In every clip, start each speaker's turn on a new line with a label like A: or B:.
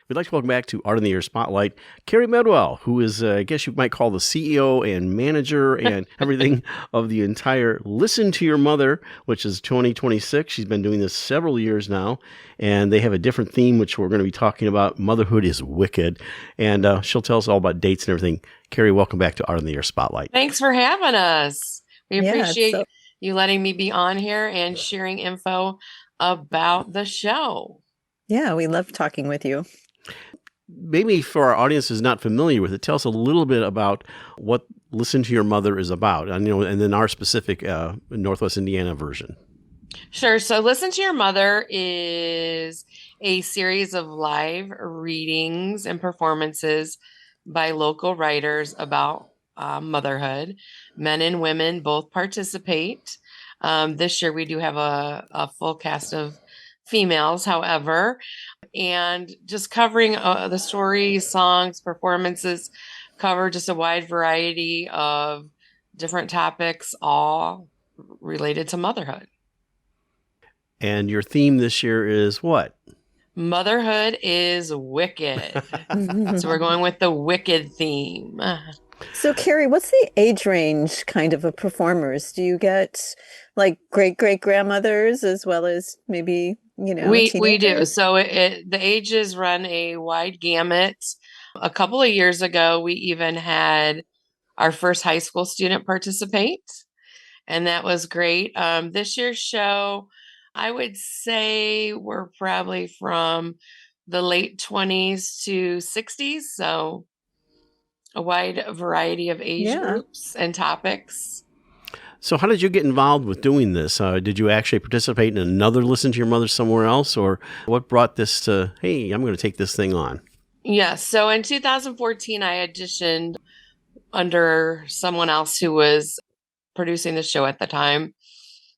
A: We'd like to welcome back to Art in the Air Spotlight, Carrie Bedwell, who is, I guess you might call the CEO and manager and everything of the entire Listen to Your Mother, which is 2026. She's been doing this several years now, and they have a different theme, which we're going to be talking about. Motherhood is Wicked, and she'll tell us all about dates and everything. Carrie, welcome back to Art in the Air Spotlight.
B: Thanks for having us. We appreciate you letting me be on here and sharing info about the show.
C: Yeah, we love talking with you.
A: Maybe for our audience who's not familiar with it, tell us a little bit about what Listen to Your Mother is about, and then our specific Northwest Indiana version.
B: Sure. So Listen to Your Mother is a series of live readings and performances by local writers about motherhood. Men and women both participate. This year we do have a full cast of females, however, and just covering the stories, songs, performances, cover just a wide variety of different topics, all related to motherhood.
A: And your theme this year is what?
B: Motherhood is wicked. So we're going with the wicked theme.
C: So, Carrie, what's the age range kind of performers? Do you get like great-great-grandmothers as well as maybe,
B: we do. So the ages run a wide gamut. A couple of years ago, we even had our first high school student participate, and that was great. This year's show, I would say we're probably from the late 20s to 60s. So a wide variety of age groups and topics.
A: So how did you get involved with doing this? Did you actually participate in another Listen to Your Mother somewhere else? Or what brought this to, hey, I'm going to take this thing on?
B: Yes. So in 2014, I auditioned under someone else who was producing the show at the time.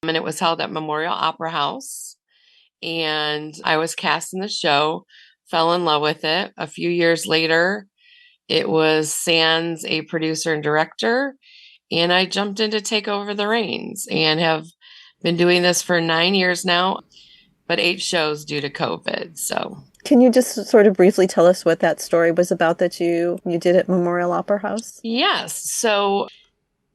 B: And it was held at Memorial Opera House. And I was cast in the show, fell in love with it. A few years later, it was sans a producer and director. And I jumped in to take over the reins and have been doing this for 9 years now, but 8 shows due to COVID. So
C: can you just sort of briefly tell us what that story was about that you did at Memorial Opera House?
B: Yes. So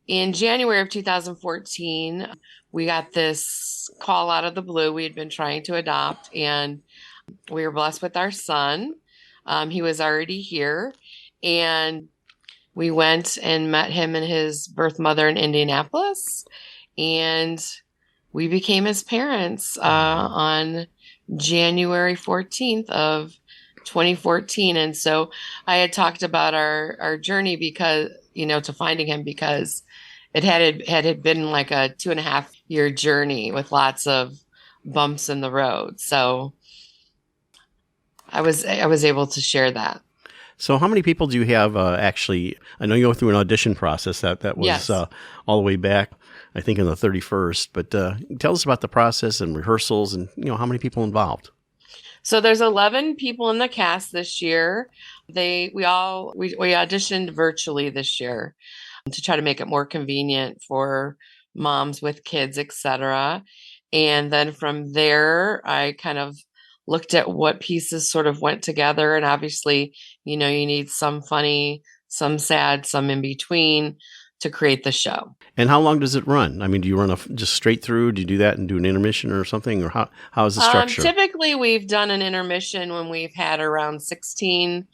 B: in January of 2014, we got this call out of the blue. We had been trying to adopt, and we were blessed with our son. He was already here, and we went and met him and his birth mother in Indianapolis, and we became his parents on January 14th of 2014. And so I had talked about our journey because, to finding him, because it had been like a 2.5-year journey with lots of bumps in the road. So I was able to share that.
A: So how many people do you have actually? I know you go through an audition process that was
B: Yes.
A: All the way back, I think, in the 31st. But tell us about the process and rehearsals and, how many people involved.
B: So there's 11 people in the cast this year. We auditioned virtually this year to try to make it more convenient for moms with kids, etc. And then from there, I kind of looked at what pieces sort of went together. And obviously, you need some funny, some sad, some in between to create the show.
A: And how long does it run? I mean, do you run just straight through? Do you do that and do an intermission or something? Or how is the structure?
B: Typically, we've done an intermission when we've had around 16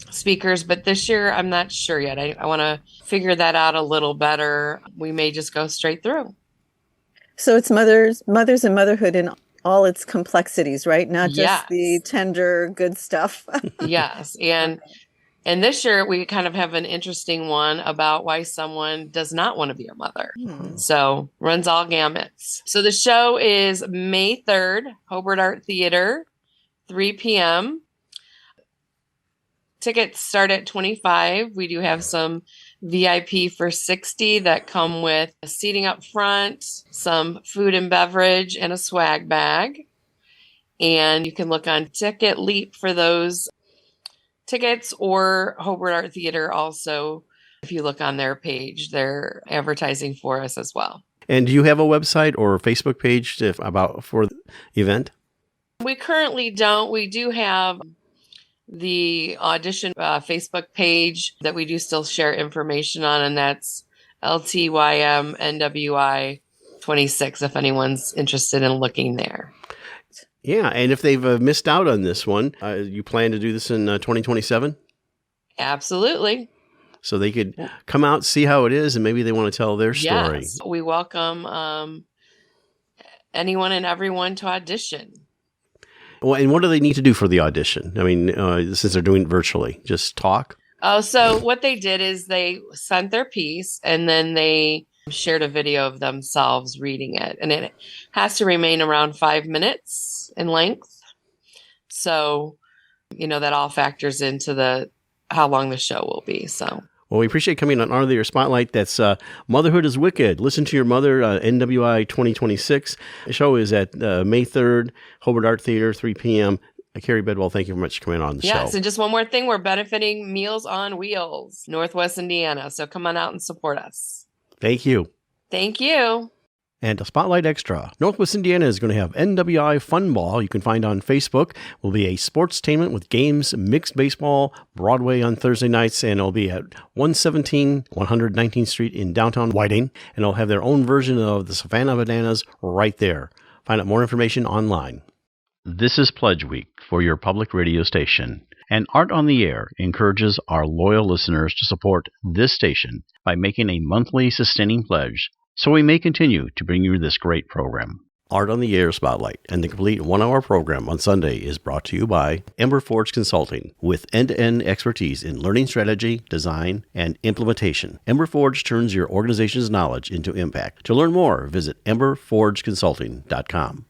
B: speakers, but this year, I'm not sure yet. I want to figure that out a little better. We may just go straight through.
C: So it's mothers and motherhood in all its complexities, right? Not just the tender, good stuff.
B: Yes. And this year we kind of have an interesting one about why someone does not want to be a mother. So runs all gamuts. So the show is May 3rd, Hobart Art Theatre, 3 p.m. Tickets start at $25. We do have some VIP for $60 that come with seating up front, some food and beverage, and a swag bag. And you can look on Ticket Leap for those tickets, or Hobart Art Theatre also. If you look on their page, they're advertising for us as well.
A: And do you have a website or a Facebook page for the event?
B: We currently don't. We do have the audition Facebook page that we do still share information on, and that's LTYM NWI26 if anyone's interested in looking there.
A: Yeah, and if they've missed out on this one, you plan to do this in 2027?
B: Absolutely.
A: So they could come out, see how it is, and maybe they want to tell their story.
B: Yes, we welcome anyone and everyone to audition.
A: Well, and what do they need to do for the audition? I mean, since they're doing it virtually, just talk?
B: Oh, so what they did is they sent their piece and then they shared a video of themselves reading it. And it has to remain around 5 minutes in length. So, that all factors into how long the show will be. So.
A: Well, we appreciate coming on Under Your Spotlight. That's Motherhood is Wicked. Listen to Your Mother, NWI 2026. The show is at May 3rd, Hobart Art Theatre, 3 p.m. Carrie Bedwell, thank you very much for coming on the show.
B: Yes, and just one more thing. We're benefiting Meals on Wheels, Northwest Indiana. So come on out and support us.
A: Thank you.
B: Thank you.
A: And a Spotlight Extra. Northwest Indiana is going to have NWI Fun Ball. You can find on Facebook. Will be a sportstainment with games, mixed baseball, Broadway on Thursday nights, and it'll be at 117 119th Street in downtown Whiting. And they'll have their own version of the Savannah Bananas right there. Find out more information online. This is Pledge Week for your public radio station. And Art on the Air encourages our loyal listeners to support this station by making a monthly sustaining pledge so we may continue to bring you this great program. Art on the Air Spotlight and the complete 1-hour program on Sunday is brought to you by Ember Forge Consulting with end-to-end expertise in learning strategy, design, and implementation. Ember Forge turns your organization's knowledge into impact. To learn more, visit emberforgeconsulting.com.